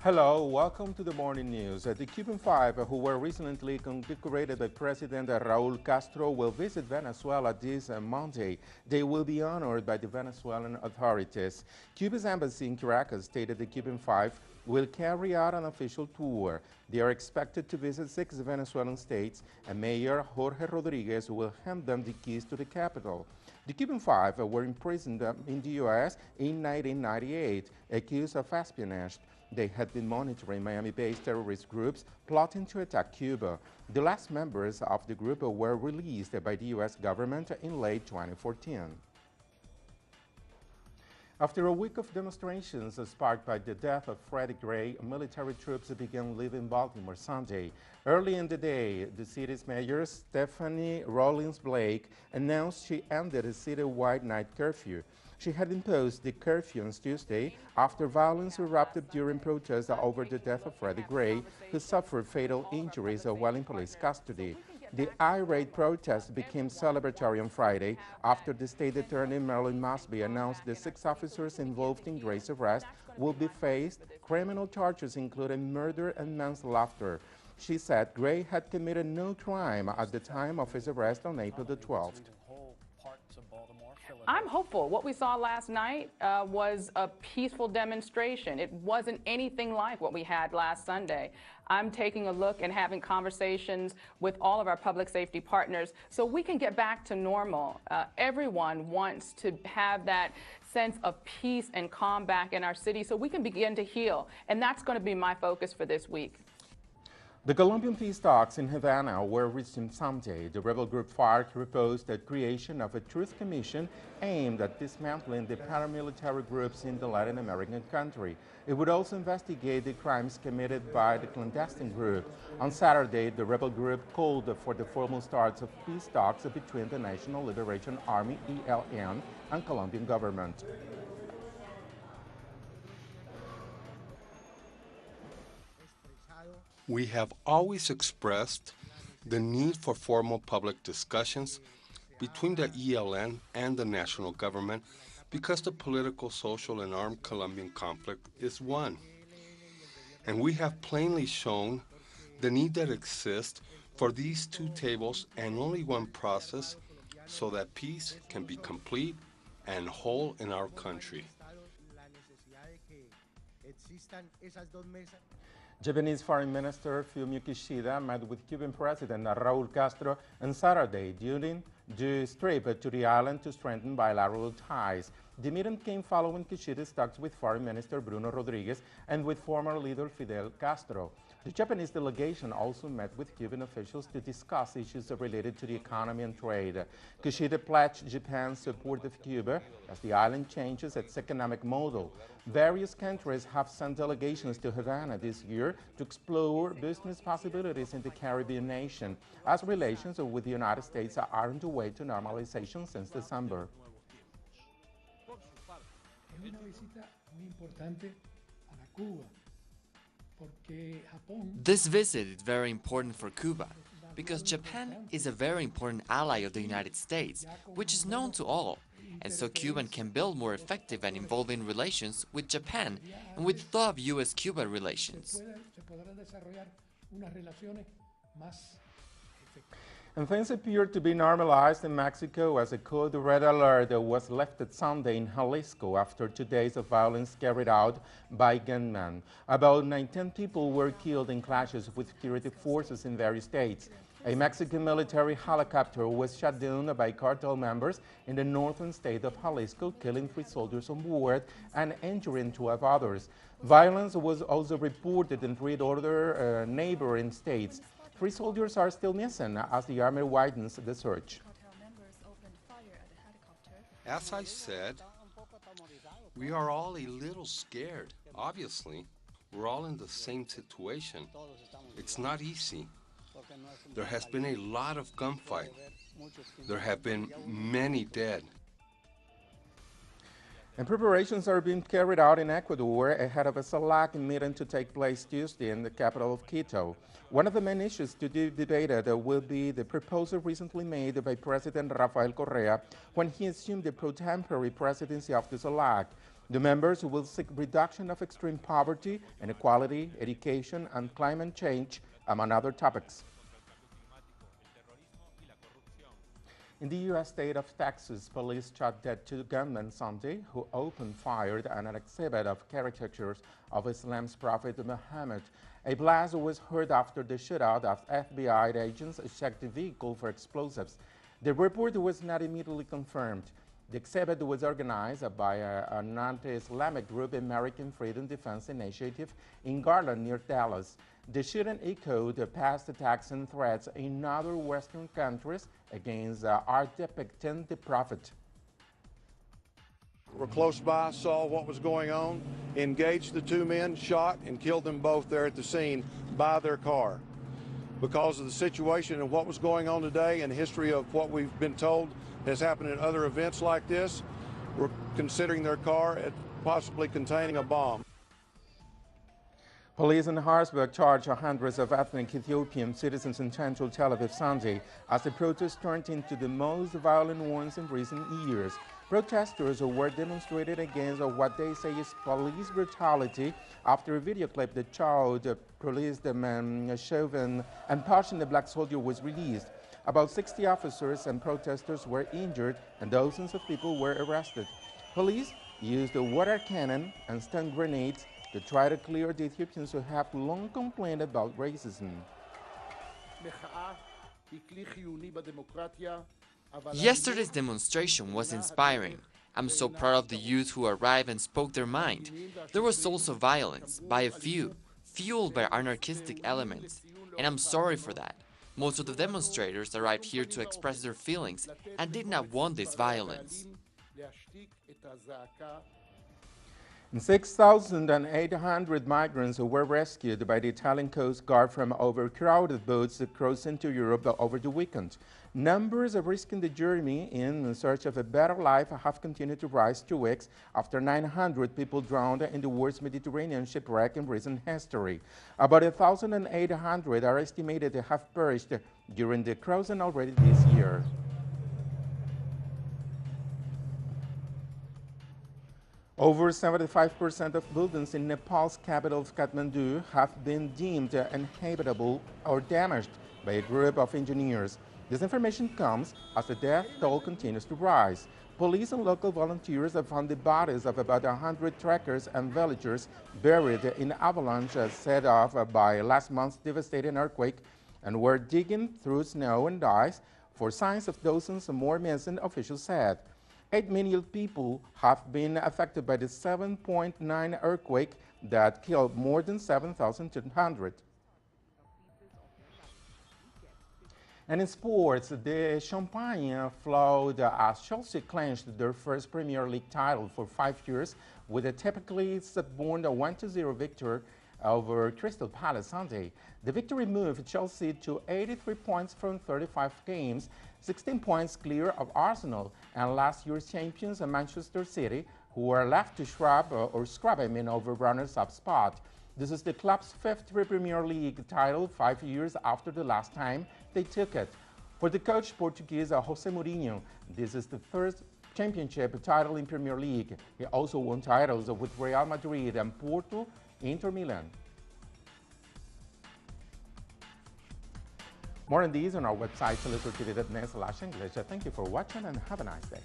Hello, welcome to the morning news. The Cuban Five, who were recently condecorated by President Raúl Castro, will visit Venezuela this Monday. They will be honored by the Venezuelan authorities. Cuba's embassy in Caracas stated the Cuban Five will carry out an official tour. They are expected to visit 6 Venezuelan states, and Mayor Jorge Rodriguez will hand them the keys to the capital. The Cuban Five were imprisoned in the U.S. in 1998, accused of espionage. They had been monitoring Miami-based terrorist groups plotting to attack Cuba. The last members of the group were released by the U.S. government in late 2014. After a week of demonstrations sparked by the death of Freddie Gray, military troops began leaving Baltimore Sunday. Early in the day, the city's mayor, Stephanie Rawlings Blake, announced she ended a citywide night curfew. She had imposed the curfew on Tuesday after violence erupted during protests over the death of Freddie Gray, who suffered fatal injuries while in police custody. The irate protest became celebratory on Friday after the state attorney Marilyn Mosby announced the 6 officers involved in Gray's arrest will be faced criminal charges including murder and manslaughter. She said Gray had committed no crime at the time of his arrest on April the 12th. I'm hopeful. What we saw last night was a peaceful demonstration. It wasn't anything like what we had last Sunday. I'm taking a look and having conversations with all of our public safety partners so we can get back to normal. Everyone wants to have that sense of peace and calm back in our city so we can begin to heal. And that's going to be my focus for this week. The Colombian peace talks in Havana were resumed Sunday. The rebel group FARC proposed the creation of a truth commission aimed at dismantling the paramilitary groups in the Latin American country. It would also investigate the crimes committed by the clandestine group. On Saturday, the rebel group called for the formal start of peace talks between the National Liberation Army, ELN, and Colombian government. We have always expressed the need for formal public discussions between the ELN and the national government because the political, social, and armed Colombian conflict is one. And we have plainly shown the need that exists for these two tables and only one process so that peace can be complete and whole in our country. Japanese Foreign Minister Fumio Kishida met with Cuban President Raúl Castro on Saturday during the trip to the island to strengthen bilateral ties. The meeting came following Kishida's talks with Foreign Minister Bruno Rodriguez and with former leader Fidel Castro. The Japanese delegation also met with Cuban officials to discuss issues related to the economy and trade. Kishida pledged Japan's support of Cuba as the island changes its economic model. Various countries have sent delegations to Havana this year to explore business possibilities in the Caribbean nation, as relations with the United States are on the way to normalization since December. This visit is very important for Cuba because Japan is a very important ally of the United States, which is known to all, and so Cuba can build more effective and involving relations with Japan and with tough U.S.-Cuba relations. And things appear to be normalized in Mexico as a code red alert was lifted Sunday in Jalisco after 2 days of violence carried out by gunmen. About 19 people were killed in clashes with security forces in various states. A Mexican military helicopter was shot down by cartel members in the northern state of Jalisco, killing 3 soldiers on board and injuring 12 others. Violence was also reported in 3 other neighboring states. 3 soldiers are still missing as the army widens the search. As I said, we are all a little scared. Obviously, we're all in the same situation. It's not easy. There has been a lot of gunfight. There have been many dead. And preparations are being carried out in Ecuador ahead of a select meeting to take place Tuesday in the capital of Quito. One of the main issues to be debated will be the proposal recently made by President Rafael Correa when he assumed the pro tempore presidency of the select. The members will seek reduction of extreme poverty, inequality, education, and climate change, among other topics. In the U.S. state of Texas, police shot dead two gunmen Sunday who opened fire at an exhibit of caricatures of Islam's Prophet Muhammad. A blast was heard after the shootout as FBI agents checked the vehicle for explosives. The report was not immediately confirmed. The exhibit was organized by an anti-Islamic group, American Freedom Defense Initiative, in Garland, near Dallas. The shooting echoed past attacks and threats in other Western countries against art depicting the Prophet. Were close by, saw what was going on, engaged the two men, shot and killed them both there at the scene by their car. Because of the situation and what was going on today and history of what we've been told has happened at other events like this, we're considering their car as possibly containing a bomb. Police in Harrisburg charged hundreds of ethnic Ethiopian citizens in central Tel Aviv Sunday as the protests turned into the most violent ones in recent years. Protesters were demonstrated against what they say is police brutality after a video clip that showed police shoving and pushing the black soldier was released. About 60 officers and protesters were injured and dozens of people were arrested. Police used a water cannon and stun grenades to try to clear the Ethiopians who have long complained about racism. Yesterday's demonstration was inspiring. I'm so proud of the youth who arrived and spoke their mind. There was also violence, by a few, fueled by anarchistic elements, and I'm sorry for that. Most of the demonstrators arrived here to express their feelings and did not want this violence. 6,800 migrants were rescued by the Italian Coast Guard from overcrowded boats crossing to Europe over the weekend. Numbers of risking the journey in search of a better life have continued to rise 2 weeks after 900 people drowned in the worst Mediterranean shipwreck in recent history. About 1,800 are estimated to have perished during the crossing already this year. Over 75% of buildings in Nepal's capital, Kathmandu, have been deemed uninhabitable or damaged by a group of engineers. This information comes as the death toll continues to rise. Police and local volunteers have found the bodies of about 100 trekkers and villagers buried in avalanche set off by last month's devastating earthquake and were digging through snow and ice for signs of dozens more missing, officials said. 8 million people have been affected by the 7.9 earthquake that killed more than 7,200. And in sports, the Champagne flowed as Chelsea clinched their first Premier League title for 5 years with a typically stubborn 1-0 victory over Crystal Palace Sunday. The victory moved Chelsea to 83 points from 35 games, 16 points clear of Arsenal and last year's champions Manchester City, who were left to scrap over runners-up spot. This is the club's 5th Premier League title 5 years after the last time they took it. For the coach Portuguese Jose Mourinho, this is the first championship title in Premier League. He also won titles with Real Madrid and Porto, Inter Milan. More on these on our website, telesurtv.net/English. Thank you for watching and have a nice day.